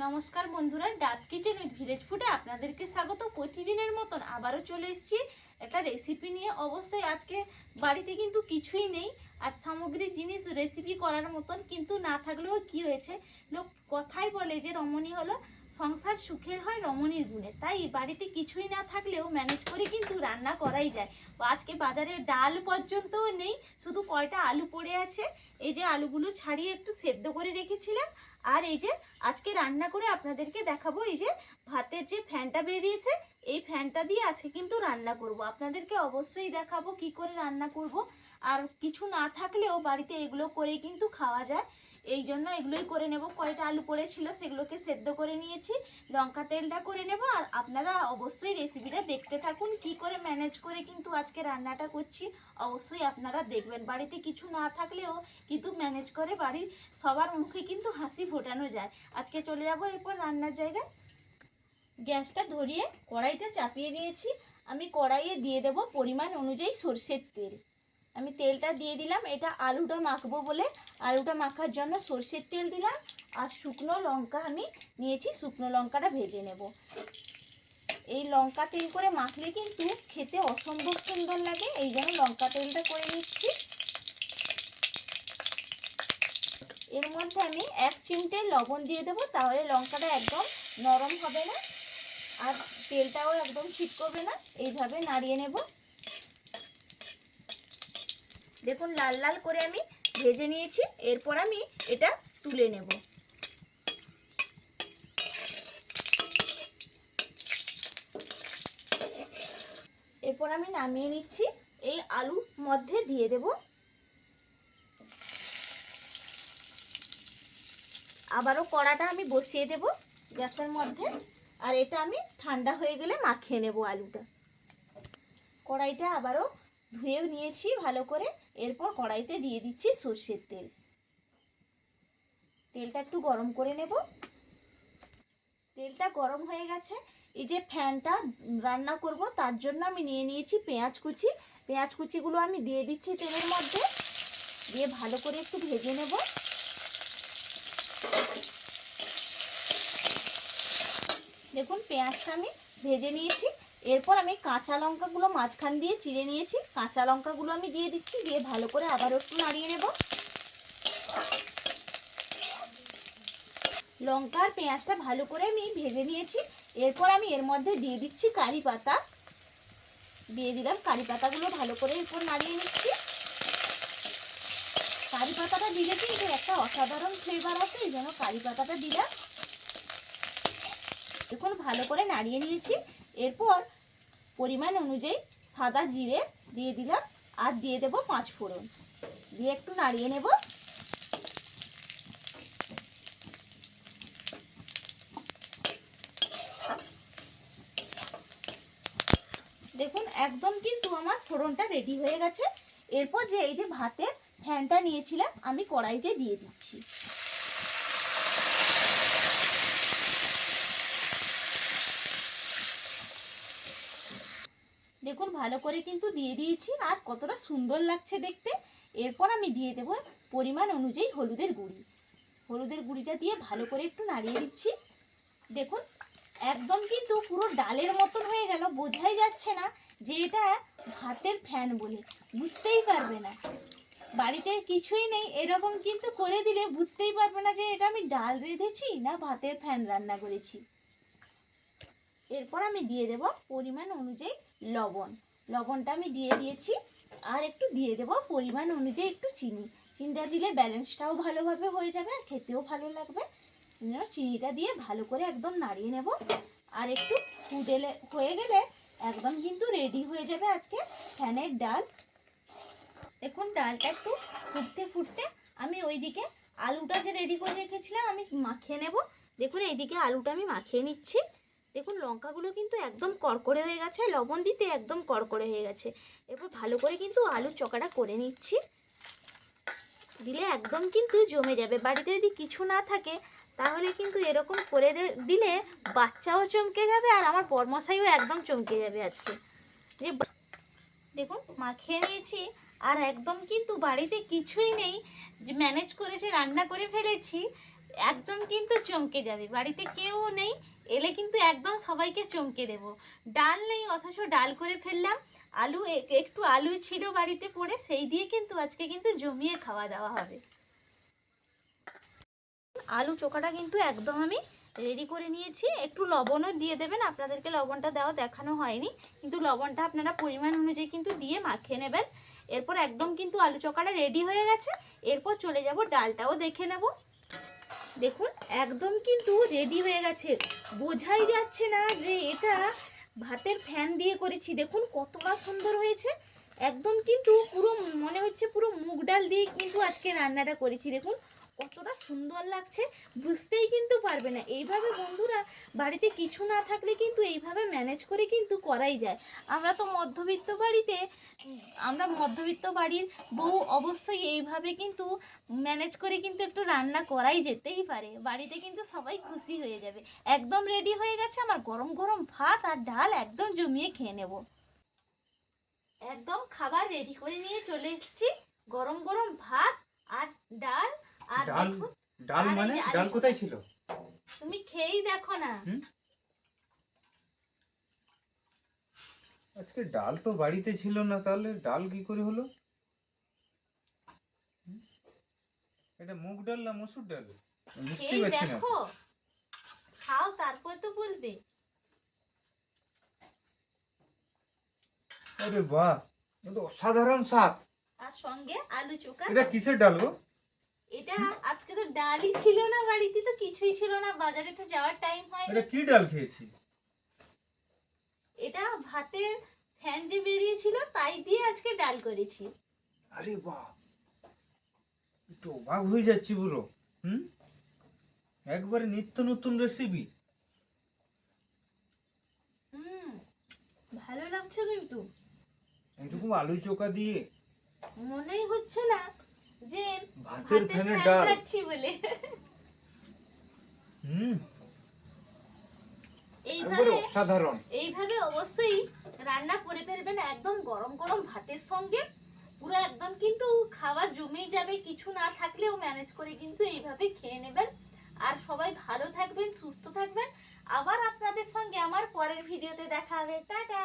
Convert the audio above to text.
নমস্কার বন্ধুরা, ডাব কিচেন উইথ ভিলেজ ফুডে আপনাদেরকে স্বাগত। প্রতিদিনের মতন আবারও চলে এসেছি একটা রেসিপি নিয়ে। অবশ্যই আজকে বাড়িতে কিন্তু কিছুই নেই আর সামগ্রিক জিনিস রেসিপি করার মতন, কিন্তু না থাকলেও কি হয়েছে, লোক কথাই বলে যে রমণী হলো সংসার সুখের হয় রমণীর গুণে। তাই বাড়িতে কিছুই না থাকলেও ম্যানেজ করে কিন্তু রান্না করাই যায়। আজকে বাজারে ডাল পর্যন্তও নেই, শুধু কয়টা আলু পড়ে আছে। এই যে আলুগুলো ছাড়িয়ে একটু সেদ্ধ করে রেখেছিলাম। আর এই যে আজকে রান্না করে আপনাদেরকে দেখাবো, এই যে ভাতের যে ফ্যানটা বেরিয়েছে, এই ফ্যানটা দিয়ে আজকে কিন্তু রান্না করব। আপনাদেরকে অবশ্যই দেখাবো কি করে রান্না করব। আর কিছু না থাকলেও বাড়িতে এগুলো করে কিন্তু খাওয়া যায়, এই জন্য এগুলোই করে নেব। কয়টা আলু পড়েছিল সেগুলোকে সেদ্ধ করে নিয়েছি, লঙ্কা তেলটা করে নেব। আর আপনারা অবশ্যই রেসিপিটা দেখতে থাকুন, কি করে ম্যানেজ করে কিন্তু আজকে রান্নাটা করছি অবশ্যই আপনারা দেখবেন। বাড়িতে কিছু না থাকলেও কিন্তু ম্যানেজ করে বাড়ির সবার মুখে কিন্তু হাসি ফোটানো যায়। আজকে চলে যাব এরপর রান্নার জায়গায়। গ্যাসটা ধরিয়ে কড়াইটা চাপিয়ে দিয়েছি। আমি কড়াইয়ে দিয়ে দেব পরিমাণ অনুযায়ী সরষের তেল। আমি তেলটা দিয়ে দিলাম, এটা আলুটা মাখবো বলে আলুটা মাখার জন্য সরষের তেল দিলাম। আর শুকনো লঙ্কা আমি নিয়েছি, শুকনো লঙ্কাটা ভেজে নেব। এই লঙ্কা তেল করে মাখলে কিন্তু খেতে অসম্ভব সুন্দর লাগে, এই জন্য লঙ্কা তেলটা করে নিচ্ছি। এর মধ্যে আমি 1 চিমটে লবণ দিয়ে দেবো, তাহলে লঙ্কাটা একদম নরম হবে না আর তেলটাও একদম ঠিক করবে না। এইভাবে নাড়িয়ে নেব। দেখুন লাল লাল করে আমি ভেজে নিয়েছি। এরপর আমি এটা তুলে নেব। এরপর আমি নামিয়ে নিচ্ছি, এই আলুর মধ্যে দিয়ে দেব। আবারও কড়াটা আমি বসিয়ে দেব গ্যাসের মধ্যে। আর এটা আমি ঠান্ডা হয়ে গেলে মাখিয়ে নেব আলুটা। কড়াইটা আবারও ধুয়ে নিয়েছি ভালো করে। এরপর কড়াইতে দিয়ে দিচ্ছি সরষের তেল। তেলটা একটু গরম করে নেব। তেলটা গরম হয়ে গেছে। এই যে ফ্যানটা রান্না করব তার জন্য আমি নিয়ে নিয়েছি পেঁয়াজ কুচি। পেঁয়াজ কুচিগুলো আমি দিয়ে দিচ্ছি তেলের মধ্যে, দিয়ে ভালো করে একটু ভেজে নেব। দেখুন পেঁয়াজটা আমি ভেজে নিয়েছি। এরপর আমি কাঁচা লঙ্কাগুলো মাঝখান দিয়ে চিড়ে নিয়েছি, কাঁচা লঙ্কাগুলো আমি দিয়ে দিচ্ছি, দিয়ে ভালো করে আবারও একটু নাড়িয়ে নেব। লঙ্কা আর পেঁয়াজটা ভালো করে আমি ভেজে নিয়েছি। এরপর আমি এর মধ্যে দিয়ে দিচ্ছি কারি পাতা। দিয়ে দিলাম কারি পাতাগুলো ভালো করে এরপর নাড়িয়ে নিচ্ছি। কারি পাতাটা দিলে কিন্তু একটা অসাধারণ ফ্লেভার আছে, এই জন্য কারি পাতাটা দিলাম। এখন ভালো করে নাড়িয়ে নিয়েছি। এরপর পরিমাণ অনুযায়ী সাদা জিরে দিয়ে দিলাম আর দিয়ে দেব 5 ফোড়ন, দিয়ে একটু নাড়িয়ে নেব। দেখুন একদম কিন্তু আমার ফোড়নটা রেডি হয়ে গেছে। এরপর যে এই যে ভাতের ফ্যানটা নিয়েছিলাম আমি কড়াইতে দিয়ে দিচ্ছি। দেখুন ভালো করে কিন্তু দিয়ে দিয়েছি, আর কতটা সুন্দর লাগছে দেখতে। এরপর আমি দিয়ে দেব পরিমাণ অনুযায়ী হলুদের গুঁড়ি। হলুদের গুঁড়িটা দিয়ে ভালো করে একটু নাড়িয়ে দিচ্ছি। দেখুন একদম কিন্তু পুরো ডালের মতন হয়ে গেল, বোঝাই যাচ্ছে না যে এটা ভাতের ফ্যান বলে, বুঝতেই পারবে না। বাড়িতে কিছুই নেই এরকম কিন্তু করে দিলে বুঝতেই পারবে না যে এটা আমি ডাল রেঁধেছি না ভাতের ফ্যান রান্না করেছি। এরপর আমি দিয়ে দেব পরিমাণ অনুযায়ী লবণ। লবণটা আমি দিয়ে দিয়েছি। আর একটু দিয়ে দেব পরিমাণ অনুযায়ী একটু চিনি। চিনিটা দিলে ব্যালেন্সটাও ভালোভাবে হয়ে যাবে আর খেতেও ভালো লাগবে। চিনিটা দিয়ে ভালো করে একদম নাড়িয়ে নেব। আর একটু ফুটে হয়ে গেলে একদম কিন্তু রেডি হয়ে যাবে আজকে ফ্যানের ডাল। এখন ডালটা একটু ফুটতে ফুটতে আমি ওইদিকে আলুটা যে রেডি করে রেখেছিলাম আমি মাখিয়ে নেব। দেখুন এইদিকে আলুটা আমি মাখিয়ে নিচ্ছি। দেখুন লঙ্কাগুলো কিন্তু একদম কড়কড়ে হয়ে গেছে, লবণ দিতে একদম কড়কড়ে হয়ে গেছে। এরপর ভালো করে কিন্তু আলুর চোখাটা করে নিচ্ছি, দিলে একদম কিন্তু জমে যাবে। বাড়িতে যদি কিছু না থাকে তাহলে কিন্তু এরকম করে দিলে বাচ্চাও চমকে যাবে আর আমার বরমশাইও একদম চমকে যাবে আজকে। যে দেখুন মাখিয়ে নিয়েছি আর একদম কিন্তু বাড়িতে কিছুই নেই, যে ম্যানেজ করেছে রান্না করে ফেলেছি। একদম কিন্তু চমকে যাবে। বাড়িতে কেউ নেই, এলে কিন্তু একদম সবাইকে চমকে দেব। ডাল নেই অথচ ডাল করে ফেললাম। আলু একটু আলু ছিল বাড়িতে পড়ে, সেই দিয়ে কিন্তু আজকে কিন্তু জমিয়ে খাওয়া দাওয়া হবে। আলু চোখাটা কিন্তু একদম আমি রেডি করে নিয়েছি। একটু লবণও দিয়ে দেবেন, আপনাদেরকে লবণটা দেওয়া দেখানো হয়নি, কিন্তু লবণটা আপনারা পরিমাণ অনুযায়ী কিন্তু দিয়ে মাখিয়ে নেবেন। এরপর একদম কিন্তু আলু চোখাটা রেডি হয়ে গেছে। এরপর চলে যাব ডালটাও দেখে নেব। দেখুন একদম কিন্তু রেডি হয়ে গেছে, বোঝাই যাচ্ছে না যে এটা ভাতের ফ্যান দিয়ে করেছি। দেখুন কতটা সুন্দর হয়েছে, একদম কিন্তু পুরো মনে হচ্ছে পুরো মুগ ডাল দিয়ে কিন্তু আজকে রান্নাটা করেছি। দেখুন কতটা সুন্দর লাগছে, বুঝতেই কিন্তু পারবে না। এইভাবে বন্ধুরা বাড়িতে কিছু না থাকলে কিন্তু এইভাবে ম্যানেজ করে কিন্তু করাই যায়। আমরা তো মধ্যবিত্ত বাড়িতে, আমরা মধ্যবিত্ত বাড়ির বউ, অবশ্যই এইভাবে কিন্তু ম্যানেজ করে কিন্তু একটু রান্না করাই যেতেই পারে, বাড়িতে কিন্তু সবাই খুশি হয়ে যাবে। একদম রেডি হয়ে গেছে আমার গরম গরম ভাত আর ডাল, একদম জমিয়ে খেয়ে নেব। একদম খাবার রেডি করে নিয়ে চলে এসেছি, গরম গরম ভাত আর ডাল। আর ডাল, দেখুন ডাল মানে ডাল কোথায় ছিল? তুমি খেয়েই দেখো না। আজকে ডাল তো বাড়িতে ছিল না, তাহলে ডাল কি করে হলো? এটা মুগ ডাল না মসুর ডাল? বুঝতেই খেয়েই পারছি না। দেখো, খাও তারপর তো বলবে। আরে বাহ, এটা অসাধারণ স্বাদ। আর সঙ্গে আলু চোখা। এটা কিসের ডাল গো? এটা আজকে তো ডালই ছিল না বাড়িতে, তো কিছুই ছিল না, বাজারে তো যাওয়ার টাইম হয় এটা না। কি ডাল খেয়েছি? এটা ভাতের ফ্যান যে বেরিয়েছিল তাই দিয়ে আজকে ডাল করেছি। আরে বাহ, একটু অবাক হয়ে যাচ্ছি পুরো। একবারে নিত্য নতুন রেসিপি। ভালো লাগছে কিন্তু। এরকম আলু চোখা দিয়ে মনেই হচ্ছে না যে ভাতের ভাতের ফ্যানে ফ্যান ডাল। খাচ্ছি বলে। একবারে এইভাবে অসাধারণ। এইভাবে অবশ্যই রান্না করে ফেলবেন, একদম গরম গরম ভাতের সঙ্গে পুরো একদম কিন্তু খাবার জমেই যাবে। কিছু না থাকলেও ম্যানেজ করে কিন্তু এইভাবে খেয়ে নেবেন। আর সবাই ভালো থাকবেন, সুস্থ থাকবেন। আবার আপনাদের সঙ্গে আমার পরের ভিডিওতে দেখা হবে। টাটা।